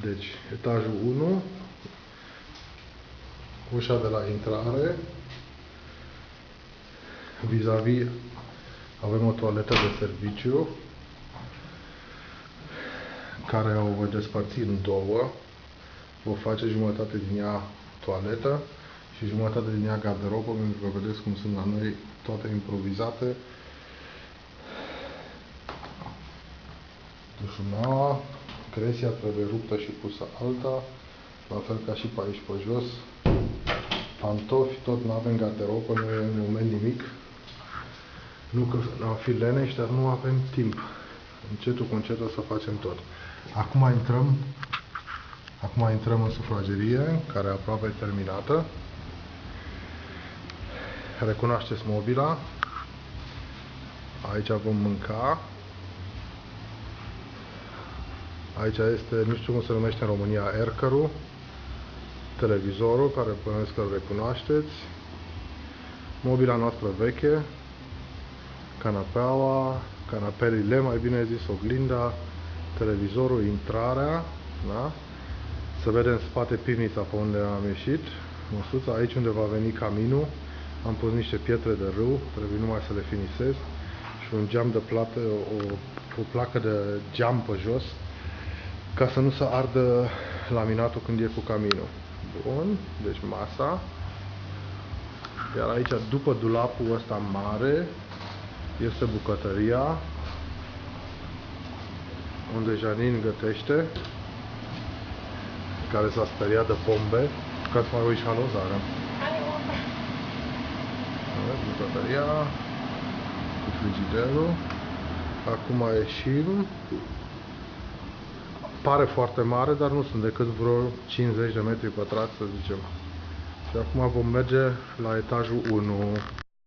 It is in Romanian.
Deci, etajul 1, ușa de la intrare, vis-a-vis avem o toaletă de serviciu, care o voi despărți în două. Vă face jumătate din ea toaletă și jumătate din ea garderobă, pentru că vedeți cum sunt la noi toate improvizate. Dușunaua, cresia trebuie ruptă și pusă alta, la fel ca și pe aici pe jos. Pantofi, tot nu avem garderobă, nu e în moment nimic. Nu că am fi leneși, dar nu avem timp. Încetul cu încetul o să facem tot. Acum intrăm în sufragerie, care e aproape terminată. Recunoașteți mobila. Aici vom mânca. Aici este, nu știu cum se numește în România, ercărul, televizorul, care bănuiesc că îl recunoașteți. Mobila noastră veche, canapeaua, canapelile, mai bine zis, oglinda, televizorul, intrarea, da? Să vedem în spate pivnița pe unde am ieșit, măsuța, aici unde va veni caminul, am pus niște pietre de râu, trebuie numai să le finisez, și un geam de plată, o placă de geam pe jos, ca să nu se ardă laminatul când e cu caminul. Bun, deci masa. Iar aici, după dulapul ăsta mare, este bucătăria, unde Janin gătește, care s-a speriat de bombe. Ca să mai uiți halozarea. Bucătăria cu frigiderul. Acum ieșim. Pare foarte mare, dar nu sunt decât vreo 50 de metri pătrați, să zicem. Și acum vom merge la etajul 1.